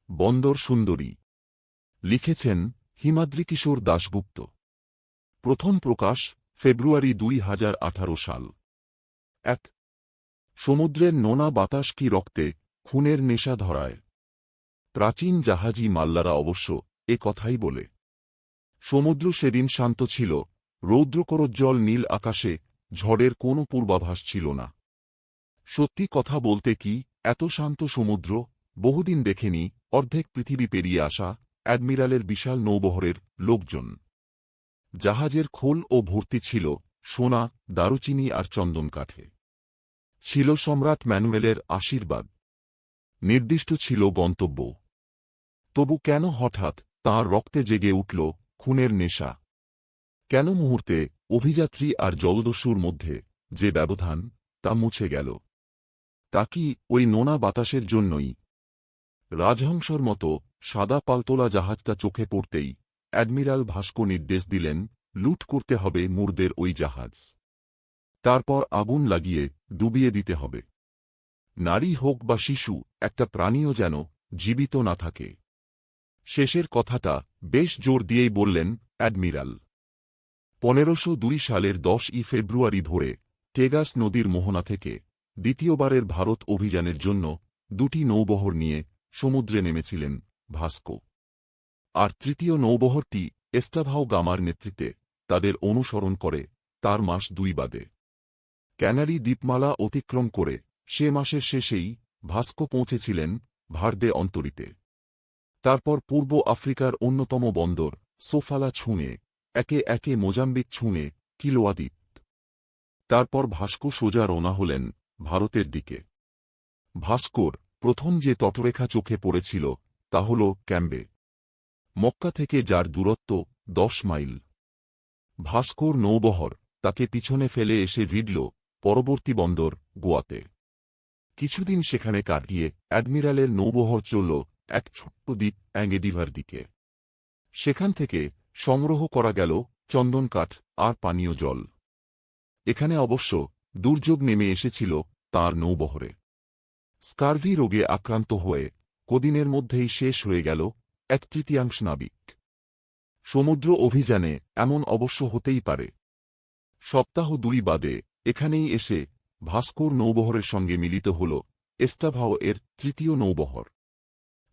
বন্দর সুন্দরী। লিখেছেন হিমাদ্রিকিশোর দাশগুপ্ত। প্রথম প্রকাশ ফেব্রুয়ারি 2018 সাল। 1। সমুদ্রের নোনা বাতাস কি রক্তে খুনের নেশা ধরায়? প্রাচীন জাহাজী মাল্লারা অবশ্য এ কথাই বলে। সমুদ্র সেদিন শান্ত ছিল, রৌদ্রকরোজ্জ্বল নীল আকাশে ঝড়ের কোনো পূর্বাভাস ছিল না। সত্যি কথা বলতে কি, এত শান্ত সমুদ্র বহুদিন দেখেনি। অর্ধেক পৃথিবী পেরিয়ে আসা অ্যাডমিরালের বিশাল নৌবহরের লোকজন। জাহাজের খোল ও ভর্তি ছিল সোনা, দারুচিনি আর চন্দন কাঠে। ছিল সম্রাট ম্যানুয়েলের আশীর্বাদ। নির্দিষ্ট ছিল গন্তব্য। তবু কেন হঠাৎ তাঁর রক্তে জেগে উঠল খুনের নেশা? কেন মুহূর্তে অভিযাত্রী আর জলদস্যুর মধ্যে যে ব্যবধান, তা মুছে গেল? তা কি ওই নোনা বাতাসের জন্যই? রাজহংসর মতো সাদা পালতোলা জাহাজটা চোখে পড়তেই অ্যাডমিরাল ভাস্কো নির্দেশ দিলেন, লুট করতে হবে মুরদের ওই জাহাজ। তারপর আগুন লাগিয়ে ডুবিয়ে দিতে হবে। নারী হোক বা শিশু, একটা প্রাণীও যেন জীবিত না থাকে। শেষের কথাটা বেশ জোর দিয়েই বললেন অ্যাডমিরাল। 1502 সালের 10ই ফেব্রুয়ারি ভোরে টেগাস নদীর মোহনা থেকে দ্বিতীয়বারের ভারত অভিযানের জন্য 2টি নৌবহর নিয়ে সমুদ্রে নেমেছিলেন ভাস্কো। আর তৃতীয় নৌবহরটি এস্টাভাও গামার নেতৃত্বে তাদের অনুসরণ করে তার মাস 2 বাদে। ক্যানারি দ্বীপমালা অতিক্রম করে সে মাসের শেষেই ভাস্কো পৌঁছেছিলেন ভার্দে অন্তরীতে। তারপর পূর্ব আফ্রিকার অন্যতম বন্দর সোফালা ছুঁয়ে একে একে মোজাম্বিক ছুঁয়ে কিলোয়া দ্বীপ। তারপর ভাস্কো সোজা রওনা হলেন ভারতের দিকে। ভাস্কোর প্রথম যে তটরেখা চোখে পড়েছিল তা হল ক্যাম্বে, মক্কা থেকে যার দূরত্ব 10 মাইল। ভাস্কোর নৌবহর তাকে পিছনে ফেলে এসে ভিড়ল পরবর্তী বন্দর গোয়াতে। কিছুদিন সেখানে কাটিয়ে অ্যাডমিরালের নৌবহর চলল এক ছোট্ট দ্বীপ অ্যাঙ্গেডিভার দিকে। সেখান থেকে সংগ্রহ করা গেল চন্দন কাঠ আর পানীয় জল। এখানে অবশ্য দুর্যোগ নেমে এসেছিল তাঁর নৌবহরে। স্কার্ভি রোগে আক্রান্ত হয়ে কদিনের মধ্যেই শেষ হয়ে গেল 1/3 নাবিক। সমুদ্র অভিযানে এমন অবশ্য হতেই পারে। সপ্তাহ 2 বাদে এখানেই এসে ভাস্কোর নৌবহরের সঙ্গে মিলিত হল এস্টাভাও এর তৃতীয় নৌবহর।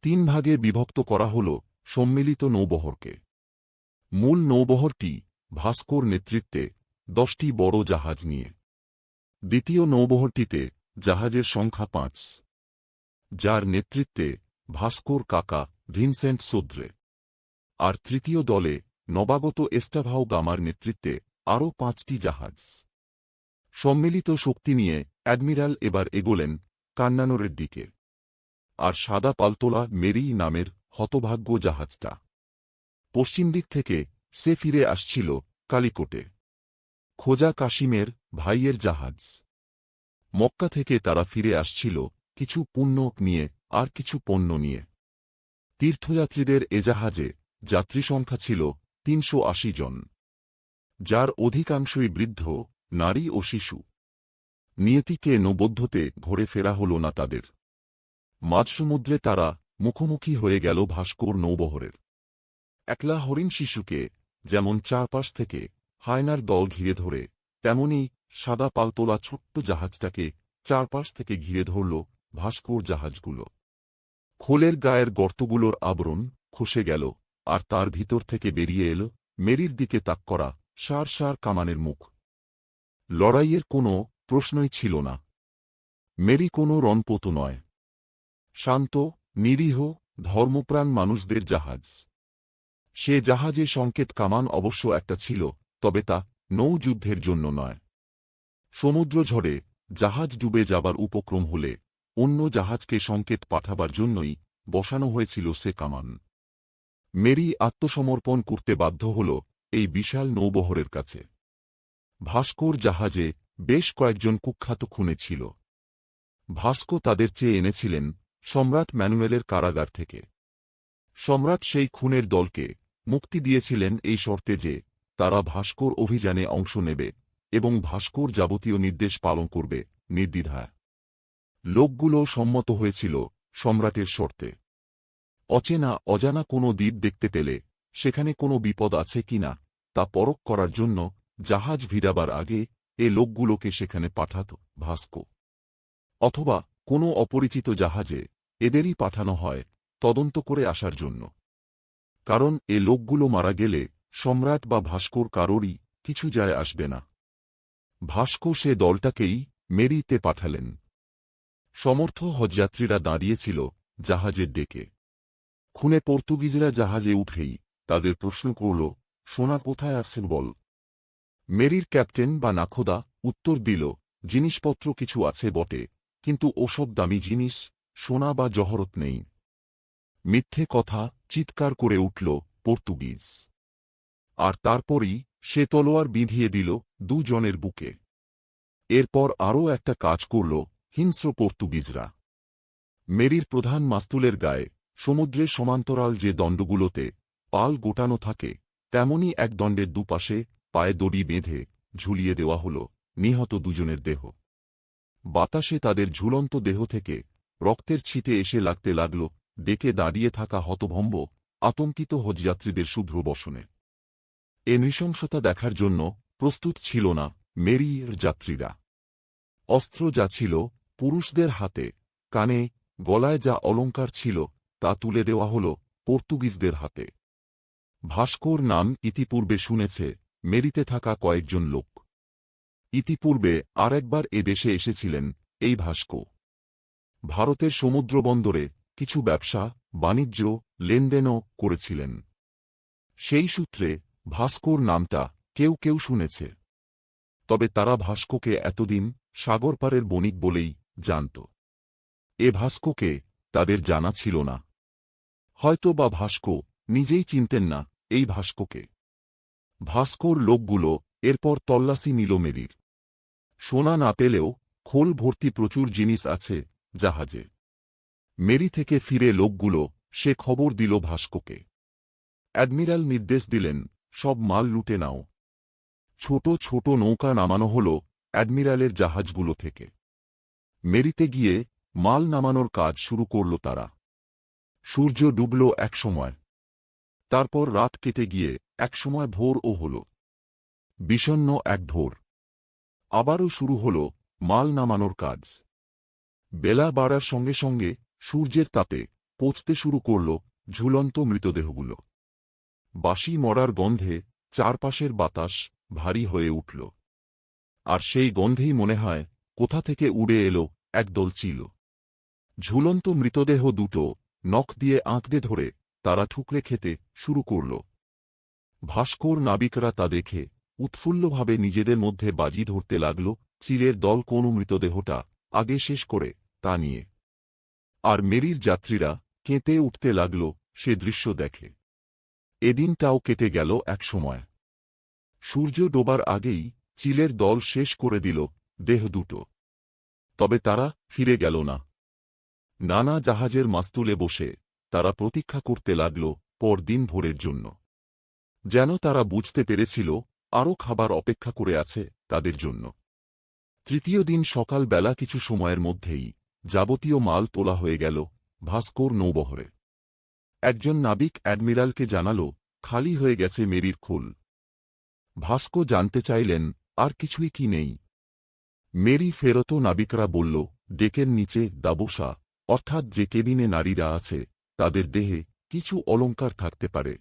3 ভাগে বিভক্ত করা হল সম্মিলিত নৌবহরকে। মূল নৌবহরটি ভাস্কোর নেতৃত্বে 10টি বড় জাহাজ নিয়ে। দ্বিতীয় নৌবহরটিতে জাহাজের সংখ্যা 5, যার নেতৃত্বে ভাস্কোর কাকা ভিনসেন্ট সোদ্রে। আর তৃতীয় দলে নবাগত এস্টাভাও গামার নেতৃত্বে আরও 5টি জাহাজ। সম্মিলিত শক্তি নিয়ে অ্যাডমিরাল এবার এগোলেন কান্নানোরের দিকে। আর সাদা পালতোলা মেরি নামের হতভাগ্য জাহাজটা পশ্চিম দিক থেকে সে ফিরে আসছিল কালিকোটে। খোজা কাশিমের ভাইয়ের জাহাজ। মক্কা থেকে তারা ফিরে আসছিল কিছু পুণ্য নিয়ে আর কিছু পণ্য নিয়ে। তীর্থযাত্রীদের এ জাহাজে যাত্রী সংখ্যা ছিল 380 জন, যার অধিকাংশই বৃদ্ধ, নারী ও শিশু। নিয়তিকে নবদ্ধতে ঘুরে ফেরা হল না তাদের। মাঝসমুদ্রে তারা মুখোমুখি হয়ে গেল ভাস্কোর নৌবহরের। একলা হরিণ শিশুকে যেমন চারপাশ থেকে হায়নার দল ঘিরে ধরে, তেমনি সাদা পালতোলা ছোট্ট জাহাজটাকে চারপাশ থেকে ঘিরে ধরল ভাস্কোর জাহাজগুলো। খোলের গায়ের গর্তগুলোর আবরণ খসে গেল, আর তার ভিতর থেকে বেরিয়ে এল মেরির দিকে তাক করা সার সার কামানের মুখ। লড়াইয়ের কোনো প্রশ্নই ছিল না। মেরি কোনো রণপোত নয়। শান্ত, নিরীহ, ধর্মপ্রাণ মানুষদের জাহাজ। সে জাহাজে সংকেত কামান অবশ্য একটা ছিল, তবে তা নৌযুদ্ধের জন্য নয়। সমুদ্র ঝড়ে জাহাজ ডুবে যাবার উপক্রম হলে অন্য জাহাজকে সংকেত পাঠাবার জন্যই বসানো হয়েছিল সে কামান। মেরি আত্মসমর্পণ করতে বাধ্য হল এই বিশাল নৌবহরের কাছে। ভাস্কোর জাহাজে বেশ কয়েকজন কুখ্যাত খুনে ছিল। ভাস্কো তাদের চেয়ে এনেছিলেন সম্রাট ম্যানুয়েলের কারাগার থেকে। সম্রাট সেই খুনের দলকে মুক্তি দিয়েছিলেন এই শর্তে যে তারা ভাস্কোর অভিযানে অংশ নেবে এবং ভাস্কোর যাবতীয় নির্দেশ পালন করবে নির্দ্বিধায়। লোকগুলো সম্মত হয়েছিল সম্রাটের শর্তে। অচেনা অজানা কোনো দ্বীপ দেখতে পেলে সেখানে কোনো বিপদ আছে কিনা তা পরখ করার জন্য জাহাজ ভিড়াবার আগে এ লোকগুলোকে সেখানে পাঠাত ভাস্কো। অথবা কোনো অপরিচিত জাহাজে এদেরই পাঠানো হয় তদন্ত করে আসার জন্য। কারণ এ লোকগুলো মারা গেলে সম্রাট বা ভাস্কোর কারোরই কিছু যায় আসবে না। ভাস্কো সে দলটাকেই মেরিতে পাঠালেন। সমর্থ হজযাত্রীরা দাঁড়িয়েছিল জাহাজের ডেকে। খুনে পর্তুগিজরা জাহাজে উঠেই তাদের প্রশ্ন করল, সোনা কোথায় আছেন বল। মেরির ক্যাপ্টেন বা নাখোদা উত্তর দিল, জিনিসপত্র কিছু আছে বটে, কিন্তু ওসব দামি জিনিস সোনা বা জহরত নেই। মিথ্যে কথা, চিৎকার করে উঠল পর্তুগিজ। আর তারপরই সে তলোয়ার বিঁধিয়ে দিল দুজনের বুকে। এরপর আরও একটা কাজ করল হিংস্র পর্তুগিজরা। মেরির প্রধান মাস্তুলের গায়ে সমুদ্রের সমান্তরাল যে দণ্ডগুলোতে পাল গোটানো থাকে তেমনি এক দণ্ডের দুপাশে পায়ে দড়ি বেঁধে ঝুলিয়ে দেওয়া হল নিহত দুজনের দেহ। বাতাসে তাদের ঝুলন্ত দেহ থেকে রক্তের ছিটে এসে লাগতে লাগল ডেকে দাঁড়িয়ে থাকা হতভম্ব আতঙ্কিত হজযাত্রীদের শুভ্র বসনে। এ নৃশংসতা দেখার জন্য প্রস্তুত ছিল না মেরির যাত্রীরা। অস্ত্র যা ছিল পুরুষদের হাতে, কানে গলায় যা অলঙ্কার ছিল তা তুলে দেওয়া হল পর্তুগিজদের হাতে। ভাস্কোর নাম ইতিপূর্বে শুনেছে মেরিতে থাকা কয়েকজন লোক। ইতিপূর্বে আরেকবার এ দেশে এসেছিলেন এই ভাস্কো। ভারতের সমুদ্রবন্দরে কিছু ব্যবসা বাণিজ্য লেনদেনও করেছিলেন। সেই সূত্রে ভাস্কোর নামটা কেউ কেউ শুনেছে। তবে তারা ভাস্কোকে এতদিন সাগরপারের বণিক বলেই জানত। এ ভাস্কোকে তাদের জানা ছিল না। হয়তো বা ভাস্কো নিজেই চিনতেন না এই ভাস্কোকে। ভাস্কোর লোকগুলো এরপর তল্লাশি নিল মেরির। সোনা না পেলেও খোল ভর্তি প্রচুর জিনিস আছে জাহাজে। মেরি থেকে ফিরে লোকগুলো সে খবর দিল ভাস্কোকে। অ্যাডমিরাল নির্দেশ দিলেন, সব মাল লুটে নাও। ছোট ছোট নৌকা নামানো হল অ্যাডমিরালের জাহাজগুলো থেকে। মেরিতে গিয়ে মাল নামানোর কাজ শুরু করল তারা। সূর্য ডুবল একসময়, তারপর রাত কেটে গিয়ে একসময় ভোরও হল। বিষণ্ণ এক ভোর। আবারও শুরু হল মাল নামানোর কাজ। বেলা বাড়ার সঙ্গে সঙ্গে সূর্যের তাপে পচতে শুরু করল ঝুলন্ত মৃতদেহগুলো। বাসি মরার গন্ধে চারপাশের বাতাস ভারী হয়ে উঠল। আর সেই গন্ধেই মনে হয় কোথা থেকে উড়ে এলো একদল চিল। ঝুলন্ত মৃতদেহ দুটো নখ দিয়ে আঁকড়ে ধরে তারা ঠুকরে খেতে শুরু করল। ভাস্কোর নাবিকরা তা দেখে উৎফুল্লভাবে নিজেদের মধ্যে বাজি ধরতে লাগল চিলের দল কোন মৃতদেহটা আগে শেষ করে তা নিয়ে। আর মেরির যাত্রীরা কেঁপে উঠতে লাগল সে দৃশ্য দেখে। এদিনটাও কেটে গেল এক সময়। সূর্য ডোবার আগেই চিলের দল শেষ করে দিল দেহ দুটো। তবে তারা ফিরে গেল না। নানা জাহাজের মাস্তুলে বসে তারা প্রতীক্ষা করতে লাগল পরদিন ভোরের জন্য। যেন তারা বুঝতে পেরেছিল আরও খাবার অপেক্ষা করে আছে তাদের জন্য। তৃতীয় দিন সকাল বেলা কিছু সময়ের মধ্যেই যাবতীয় মাল তোলা হয়ে গেল ভাস্কোর নৌবহরে। একজন নাবিক অ্যাডমিরালকে জানাল, খালি হয়ে গেছে মেরির খোল। ভাস্কো জানতে চাইলেন, আর কিছুই কি নেই। মেরি ফেরত নাবিকরা বলল, ডেকের নিচে দাবসা অর্থাৎ যে কেবিনে নারীরা আছে তাদের দেহে কিছু অলঙ্কার থাকতে পারে।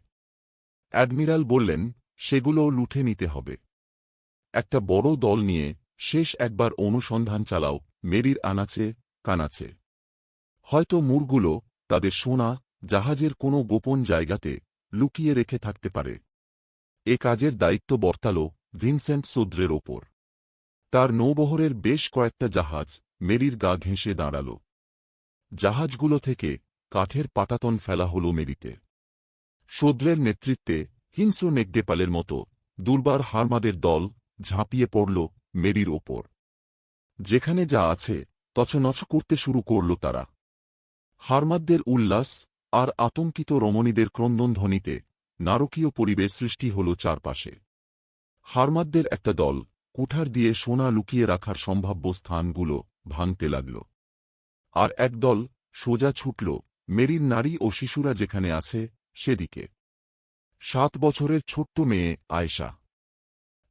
অ্যাডমিরাল বললেন, সেগুলো লুঠে নিতে হবে। একটা বড় দল নিয়ে শেষ একবার অনুসন্ধান চালাও মেরির আনাচে কানাচে। হয়তো মুরগুলো তাদের সোনা জাহাজের কোনো গোপন জায়গাতে লুকিয়ে রেখে থাকতে পারে। এ কাজের দায়িত্ব বর্তাল ভিনসেন্ট সোদ্রের ওপর। তার নৌবহরের বেশ কয়েকটা জাহাজ মেরির গা ঘেঁষে দাঁড়াল। জাহাজগুলো থেকে কাঠের পাটাতন ফেলা হল মেরিতে। সোদ্রের নেতৃত্বে হিংস্র নেকডেপালের মতো দুর্বার হারমাদের দল ঝাঁপিয়ে পড়ল মেরির ওপর। যেখানে যা আছে তছনছ করতে শুরু করল তারা। হারমাদদের উল্লাস আর আতঙ্কিত রমণীদের ক্রন্দনধ্বনিতে নারকীয় পরিবেশ সৃষ্টি হল চারপাশে। হারমাদদের একটা দল কুঠার দিয়ে সোনা লুকিয়ে রাখার সম্ভাব্য স্থানগুলো ভাঙতে লাগল। আর একদল সোজা ছুটল মেরির নারী ও শিশুরা যেখানে আছে সেদিকে 7 বছরের ছোট্ট মেয়ে আয়েশা।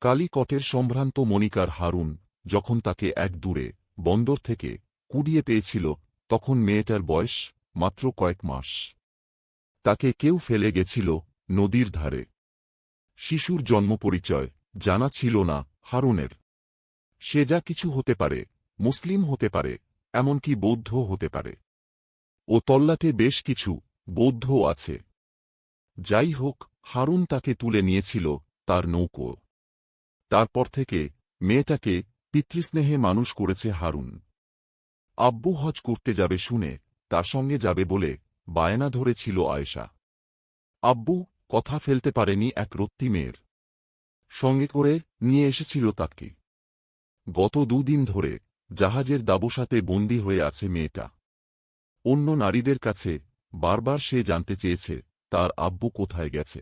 কালিকটের সম্ভ্রান্ত মনিকার হারুন যখন তাকে এক দূরে বন্দর থেকে কুড়িয়ে পেয়েছিল, তখন মেয়েটার বয়স মাত্র কয়েক মাস। তাকে কেউ ফেলে গেছিল নদীর ধারে। শিশুর জন্ম পরিচয় জানা ছিল না হারুনের। সে যা কিছু হতে পারে, মুসলিম হতে পারে, এমনকি বৌদ্ধ হতে পারে। ও তল্লাটে বেশ কিছু বৌদ্ধও আছে। যাই হোক, হারুন তাকে তুলে নিয়েছিল তার নৌকো। তারপর থেকে মেয়েটাকে পিতৃস্নেহে মানুষ করেছে হারুন। আব্বু হজ করতে যাবে শুনে তার সঙ্গে যাবে বলে বায়না ধরেছিল আয়েশা। আব্বু কথা ফেলতে পারেনি এক রত্তি মেয়ের সঙ্গে করে নিয়ে এসেছিল তাকে। গত 2 দিন ধরে জাহাজের দাবসাতে বন্দী হয়ে আছে মেয়েটা। অন্য নারীদের কাছে বারবার সে জানতে চেয়েছে তার আব্বু কোথায় গেছে।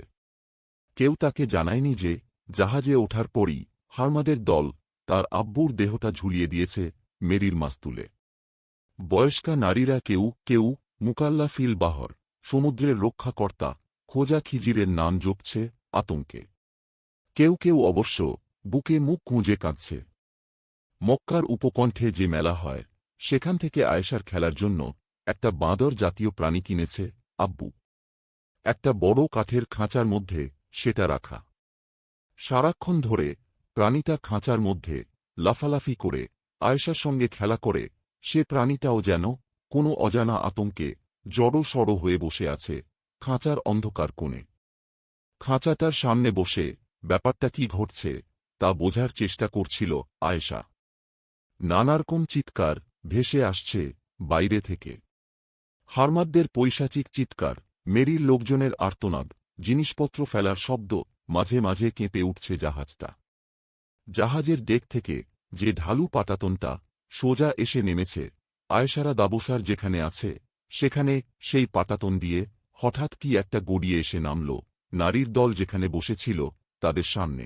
কেউ তাকে জানায়নি যে জাহাজে ওঠার পরই হারমাদের দল তার আব্বুর দেহটা ঝুলিয়ে দিয়েছে মেরির মাস্তুলে। বয়স্কা নারীরা কেউ কেউ মুকাল্লাফিল বাহর, সমুদ্রের রক্ষাকর্তা খোজা খিজিরের নাম জপছে আতঙ্কে। কেউ কেউ অবশ্য বুকে মুখ গুঁজে কাঁদছে। মক্কার উপকণ্ঠে যে মেলা হয় সেখান থেকে আয়েশার খেলার জন্য একটা বাঁদর জাতীয় প্রাণী কিনেছে আব্বু। একটা বড় কাঠের খাঁচার মধ্যে সেটা রাখা। সারাক্ষণ ধরে প্রাণীটা খাঁচার মধ্যে লাফালাফি করে আয়েশার সঙ্গে খেলা করে। সে প্রাণীটাও যেন কোনো অজানা আতঙ্কে জড়সড় হয়ে বসে আছে খাঁচার অন্ধকার কোণে। খাঁচাটার সামনে বসে ব্যাপারটা কি ঘটছে তা বোঝার চেষ্টা করছিল আয়েশা। নানারকম চিৎকার ভেসে আসছে বাইরে থেকে। হারমাদদের পৈশাচিক চিৎকার, মেরির লোকজনের আর্তনাদ, জিনিসপত্র ফেলার শব্দ, মাঝে মাঝে কেঁপে উঠছে জাহাজটা। জাহাজের ডেক থেকে যে ঢালু পাটাতনটা সোজা এসে নেমেছে আয়েশারা দাবসার যেখানে আছে সেখানে, সেই পাটাতন দিয়ে হঠাৎ কি একটা গড়িয়ে এসে নামল নারীর দল যেখানে বসেছিল তাদের সামনে।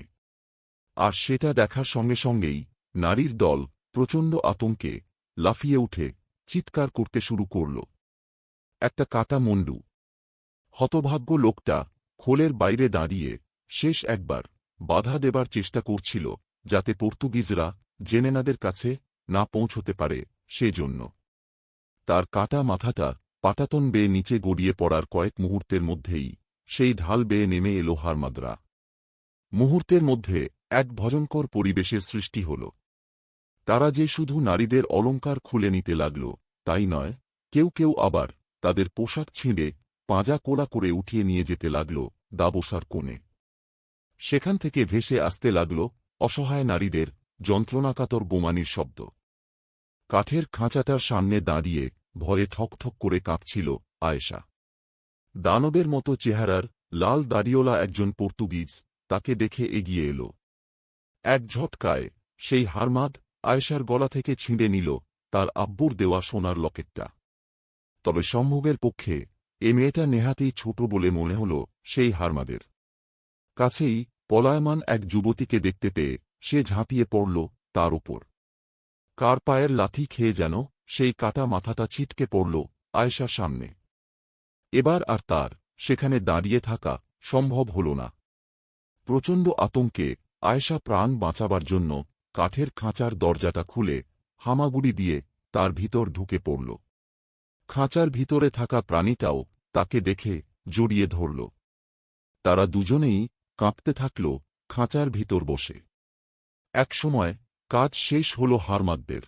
আর সেটা দেখার সঙ্গে সঙ্গেই নারীর দল প্রচণ্ড আতঙ্কে লাফিয়ে উঠে চিৎকার করতে শুরু করল। একটা কাটা মুন্ডু হতভাগ্য লোকটা খোলের বাইরে দাঁড়িয়ে শেষ একবার বাধা দেবার চেষ্টা করছিল যাতে পর্তুগিজরা জেনেনাদের কাছে না পৌঁছতে পারে। সেজন্য তার কাটা মাথাটা পাটাতন বেয়ে নিচে গড়িয়ে পড়ার কয়েক মুহূর্তের মধ্যেই সেই ঢাল বেয়ে নেমে এলো হারমাদরা। মুহূর্তের মধ্যে এক ভয়ঙ্কর পরিবেশের সৃষ্টি হল। তারা যে শুধু নারীদের অলংকার খুলে নিতে লাগল তাই নয়, কেউ কেউ আবার তাদের পোশাক ছিঁড়ে পাঁজা কোলা করে উঠিয়ে নিয়ে যেতে লাগল দাবসার কোণে। সেখান থেকে ভেসে আসতে লাগল অসহায় নারীদের যন্ত্রণাকাতর গোমানির শব্দ। কাঠের খাঁচাটার সামনে দাঁড়িয়ে ভয়ে ঠকঠক করে কাঁপছিল আয়েশা। দানবের মতো চেহারার লাল দাড়িওয়ালা একজন পর্তুগিজ তাকে দেখে এগিয়ে এল। এক ঝটকায় সেই হারমাদ আয়েশার গলা থেকে ছিঁড়ে নিল তার আব্বুর দেওয়া সোনার লকেটটা। তবে সম্ভবের পক্ষে এ মেয়েটা নেহাতেই ছোট বলে মনে হল সেই হারমাদের কাছেই। পলায়মান এক যুবতীকে দেখতে পেয়ে সে ঝাঁপিয়ে পড়ল তার ওপর। কার পায়ের লাথি খেয়ে যেন সেই কাটা মাথাটা ছিটকে পড়ল আয়েশার সামনে। এবার আর তার সেখানে দাঁড়িয়ে থাকা সম্ভব হল না। প্রচণ্ড আতঙ্কে আয়েশা প্রাণ বাঁচাবার জন্য কাঠের খাঁচার দরজাটা খুলে হামাগুড়ি দিয়ে তার ভিতর ঢুকে পড়ল। খাঁচার ভিতরে থাকা প্রাণীটাও তাকে দেখে জড়িয়ে ধরল। তারা দুজনেই কাঁপতে থাকল খাঁচার ভিতর বসে। একসময় কাজ শেষ হল হারমাদদের।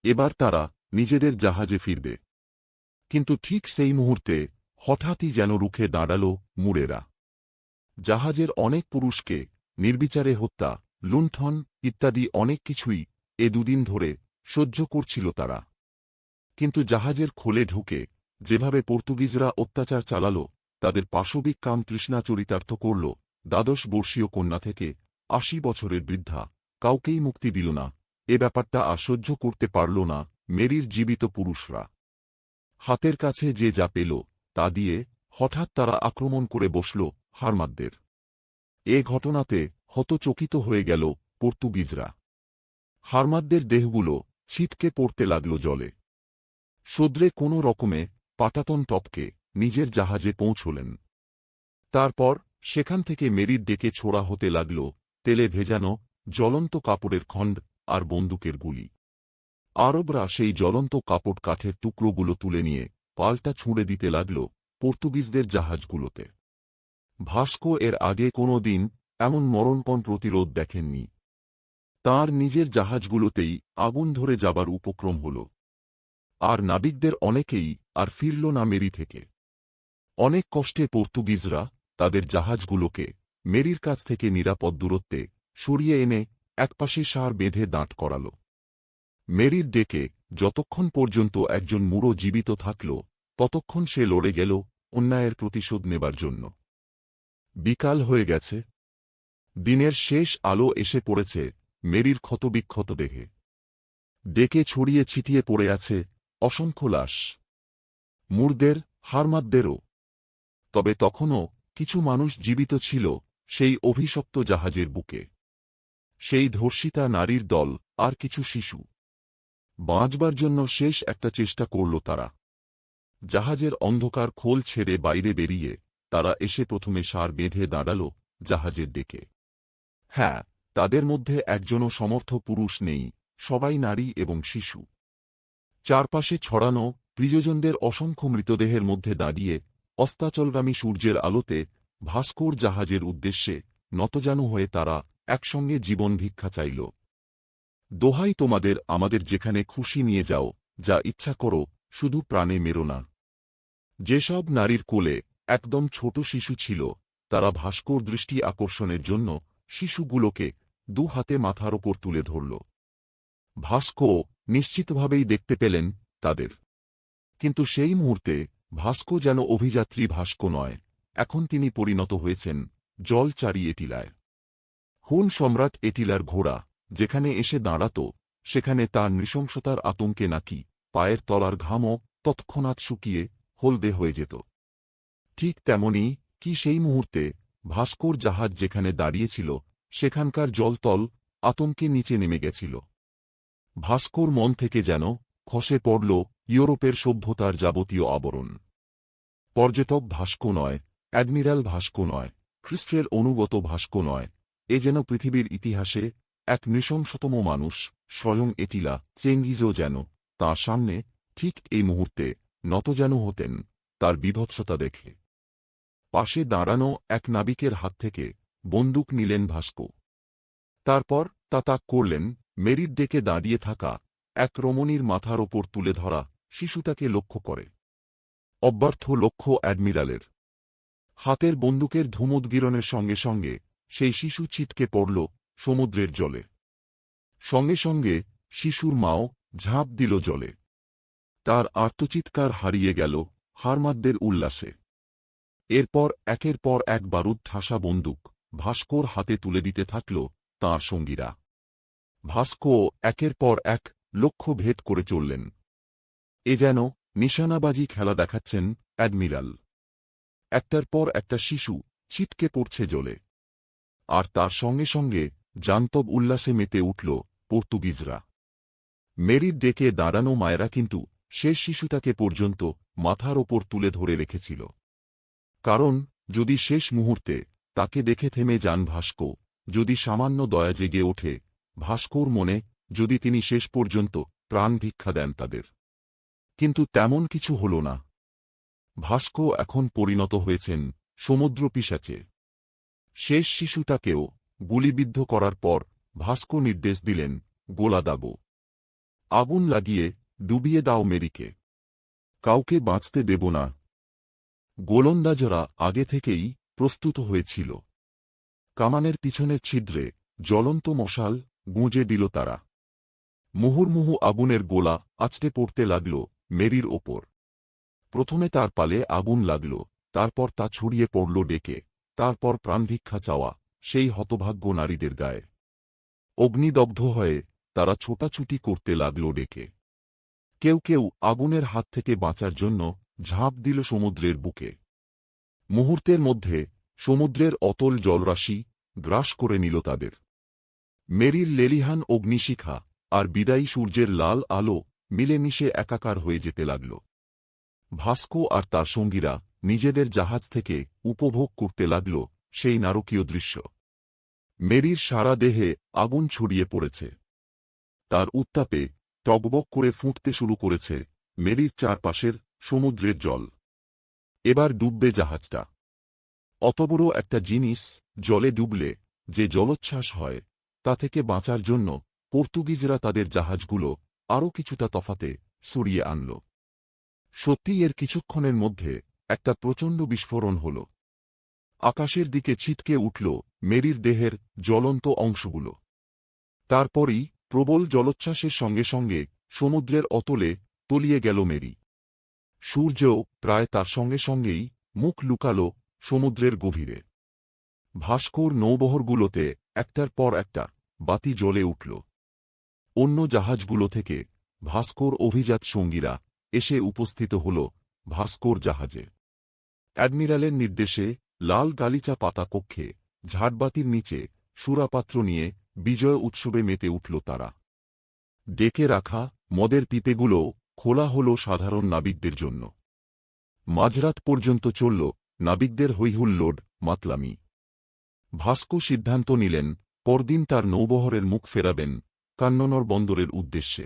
এবার তারা নিজেদের জাহাজে ফিরবে। কিন্তু ঠিক সেই মুহূর্তে হঠাৎই যেন রুখে দাঁড়াল মুরেরা। জাহাজের অনেক পুরুষকে নির্বিচারে হত্যা, লুণ্ঠন ইত্যাদি অনেক কিছুই এ 2 দিন ধরে সহ্য করছিল তারা। কিন্তু জাহাজের খোলে ঢুকে যেভাবে পর্তুগিজরা অত্যাচার চালাল, তাদের পাশবিক কাম তৃষ্ণা চরিতার্থ করল, 12 বর্ষীয় কন্যা থেকে 80 বছরের বৃদ্ধা কাউকেই মুক্তি দিল না। এ ব্যাপারটা আর সহ্য করতে পারল না মেরির জীবিত পুরুষরা। হাতের কাছে যে যা পেল তা দিয়ে হঠাৎ তারা আক্রমণ করে বসল হারমাদদের। এ ঘটনাতে হতচকিত হয়ে গেল পর্তুগিজরা। হারমাদদের দেহগুলো ছিটকে পড়তে লাগল জলে। সদ্রে কোনো রকমে পাটাতন টপকে নিজের জাহাজে পৌঁছলেন। তারপর সেখান থেকে মেরির ডেকে ছোড়া হতে লাগল তেলে ভেজানো জ্বলন্ত কাপড়ের খণ্ড আর বন্দুকের গুলি। আরবরা সেই জ্বলন্ত কাপড় কাঠের টুকরোগুলো তুলে নিয়ে পাল্টা ছুঁড়ে দিতে লাগল পর্তুগিজদের জাহাজগুলোতে। ভাস্কো এর আগে কোনো দিন এমন মরণপণ প্রতিরোধ দেখেননি। তাঁর নিজের জাহাজগুলোতেই আগুন ধরে যাবার উপক্রম হল। আর নাবিকদের অনেকেই আর ফিরল না মেরি থেকে। অনেক কষ্টে পর্তুগিজরা তাদের জাহাজগুলোকে মেরির কাছ থেকে নিরাপদ দূরত্বে সরিয়ে এনে একপাশে সার বেঁধে দাঁড় করাল। মেরির ডেকে যতক্ষণ পর্যন্ত একজন মুড়ো জীবিত থাকল ততক্ষণ সে লড়ে গেল অন্যায়ের প্রতিশোধ নেবার জন্য। বিকাল হয়ে গেছে। দিনের শেষ আলো এসে পড়েছে মেরির ক্ষতবিক্ষত দেহে। ডেকে ছড়িয়ে ছিটিয়ে পড়ে আছে অসংখ্য লাশ, মুর্দের, হারমাদদেরও। তবে তখনও কিছু মানুষ জীবিত ছিল সেই অভিশপ্ত জাহাজের বুকে। সেই ধর্ষিতা নারীর দল আর কিছু শিশু। বাঁচবার জন্য শেষ একটা চেষ্টা করল তারা। জাহাজের অন্ধকার খোল ছেড়ে বাইরে বেরিয়ে তারা এসে প্রথমে সার বেঁধে দাঁড়াল জাহাজের ডেকে। হ্যাঁ, তাদের মধ্যে একজনও সমর্থ পুরুষ নেই, সবাই নারী এবং শিশু। চারপাশে ছড়ানো প্রিয়জনদের অসংখ্য মৃতদেহের মধ্যে দাঁড়িয়ে অস্তাচলগামী সূর্যের আলোতে ভাস্কোর জাহাজের উদ্দেশ্যে নতজানু হয়ে তারা একসঙ্গে জীবন ভিক্ষা চাইল। দোহাই তোমাদের, আমাদের যেখানে খুশি নিয়ে যাও, যা ইচ্ছা করো, শুধু প্রাণে মেরো না। যেসব নারীর কোলে একদম ছোট শিশু ছিল তারা ভাস্কোর দৃষ্টি আকর্ষণের জন্য শিশুগুলোকে দু হাতে মাথার ওপর তুলে ধরল। ভাস্কো নিশ্চিতভাবেই দেখতে পেলেন তাদের। কিন্তু সেই মুহূর্তে ভাস্কো যেন অভিযাত্রী ভাস্কো নয়, এখন তিনি পরিণত হয়েছেন জলচারী এটিলায়। হুন সম্রাট এটিলার ঘোড়া যেখানে এসে দাঁড়াত সেখানে তার নৃশংসতার আতঙ্কে নাকি পায়ের তলার ঘামও তৎক্ষণাৎ শুকিয়ে হলদে হয়ে যেত। ঠিক তেমনি কি সেই মুহূর্তে ভাস্কোর জাহাজ যেখানে দাঁড়িয়েছিল সেখানকার জলতল আতঙ্কে নিচে নেমে গেছিল। ভাস্কোর মন থেকে যেন খসে পড়ল ইউরোপের সভ্যতার যাবতীয় আবরণ। পর্যটক ভাস্কো নয়, অ্যাডমিরাল ভাস্কো নয়, খ্রিস্টের অনুগত ভাস্কো নয়, এ যেন পৃথিবীর ইতিহাসে এক নৃশংসতম মানুষ, স্বয়ং এটিলা চেঙ্গিজও যেন তাঁর সামনে ঠিক এই মুহূর্তে নতজানু হতেন তার বিভৎসতা দেখে। পাশে দাঁড়ানো এক নাবিকের হাত থেকে বন্দুক নিলেন ভাস্কো। তারপর তা তাক করলেন মেরির ডেকে দাঁড়িয়ে থাকা এক রমণীর মাথার ওপর তুলে ধরা শিশুটাকে লক্ষ্য করে। অব্যর্থ লক্ষ্য অ্যাডমিরালের। হাতের বন্দুকের ধুমোদ্গীরণের সঙ্গে সঙ্গে সেই শিশু ছিটকে পড়ল সমুদ্রের জলে। সঙ্গে সঙ্গে শিশুর মাও ঝাঁপ দিল জলে। তার আর্তচিৎকার হারিয়ে গেল হারমাদদের উল্লাসে। এরপর একের পর এক বারুদ ঠাসা বন্দুক ভাস্কোর হাতে তুলে দিতে থাকল তাঁর সঙ্গীরা। ভাস্কো একের পর এক লক্ষ্য ভেদ করে চললেন। এ যেন নিশানাবাজি খেলা দেখাচ্ছেন অ্যাডমিরাল। একটার পর একটা শিশু ছিটকে পড়ছে জলে। আর তার সঙ্গে সঙ্গে জান্তব উল্লাসে মেতে উঠল পর্তুগিজরা। মেরির ডেকে দাঁড়ানো মায়েরা কিন্তু শেষ শিশুটাকে পর্যন্ত মাথার ওপর তুলে ধরে রেখেছিল। কারণ যদি শেষ মুহূর্তে তাকে দেখে থেমে যান ভাস্কো, যদি সামান্য দয়া জেগে ওঠে ভাস্কোর মনে, যদি তিনি শেষ পর্যন্ত প্রাণ ভিক্ষা দেন তাদের। কিন্তু তেমন কিছু হল না। ভাস্কো এখন পরিণত হয়েছেন সমুদ্র পিশাচে। শেষ শিশুটাকেও গুলিবিদ্ধ করার পর ভাস্কো নির্দেশ দিলেন, গোলা দাগো, আগুন লাগিয়ে ডুবিয়ে দাও মেরিকে, কাউকে বাঁচতে দেব না। গোলন্দাজরা আগে থেকেই প্রস্তুত হয়েছিল। কামানের পিছনের ছিদ্রে জ্বলন্ত মশাল গুঁজে দিল তারা। মুহুর্মুহু আগুনের গোলা আছড়ে পড়তে লাগল মেরির ওপর। প্রথমে তার পালে আগুন লাগল, তারপর তা ছড়িয়ে পড়ল ডেকে, তারপর প্রাণভিক্ষা চাওয়া সেই হতভাগ্য নারীদের গায়ে। অগ্নিদগ্ধ হয়ে তারা ছোটাছুটি করতে লাগল ডেকে। কেউ কেউ আগুনের হাত থেকে বাঁচার জন্য ঝাঁপ দিল সমুদ্রের বুকে। মুহূর্তের মধ্যে সমুদ্রের অতল জলরাশি গ্রাস করে নিল তাদের। মেরির লেলিহান অগ্নিশিখা আর বিদায়ী সূর্যের লাল আলো মিলেমিশে একাকার হয়ে যেতে লাগল। ভাস্কো আর তার সঙ্গীরা নিজেদের জাহাজ থেকে উপভোগ করতে লাগল সেই নারকীয় দৃশ্য। মেরির সারা দেহে আগুন ছড়িয়ে পড়েছে। তার উত্তাপে টগবগ করে ফুঁকতে শুরু করেছে মেরির চারপাশের সমুদ্রের জল। এবার ডুববে জাহাজটা। অত বড় একটা জিনিস জলে ডুবলে যে জলোচ্ছ্বাস হয়, তা থেকে বাঁচার জন্য পর্তুগিজরা তাদের জাহাজগুলো আরও কিছুটা তফাতে সরিয়ে আনল। সত্যিই এর কিছুক্ষণের মধ্যে একটা প্রচণ্ড বিস্ফোরণ হল। আকাশের দিকে ছিটকে উঠল মেরির দেহের জ্বলন্ত অংশগুলো। তারপরই প্রবল জলোচ্ছ্বাসের সঙ্গে সঙ্গে সমুদ্রের অতলে তলিয়ে গেল মেরি। সূর্যও প্রায় তার সঙ্গে সঙ্গেই মুখ লুকাল সমুদ্রের গভীরে। ভাস্কোর নৌবহরগুলোতে একটার পর একটা বাতি জ্বলে উঠল। অন্য জাহাজগুলো থেকে ভাস্কোর অভিজাত সঙ্গীরা এসে উপস্থিত হল ভাস্কোর জাহাজে। অ্যাডমিরালের নির্দেশে লাল গালিচা পাতা কক্ষে ঝাড়বাতির নিচে সুরাপাত্র নিয়ে বিজয় উৎসবে মেতে উঠল তারা। ডেকে রাখা মদের পিপেগুলো খোলা হল সাধারণ নাবিকদের জন্য। মাঝরাত পর্যন্ত চলল নাবিকদের হৈহুল্লোড় মাতলামি। ভাস্কো সিদ্ধান্ত নিলেন পরদিন তার নৌবহরের মুখ ফেরাবেন কান্ননর বন্দরের উদ্দেশ্যে।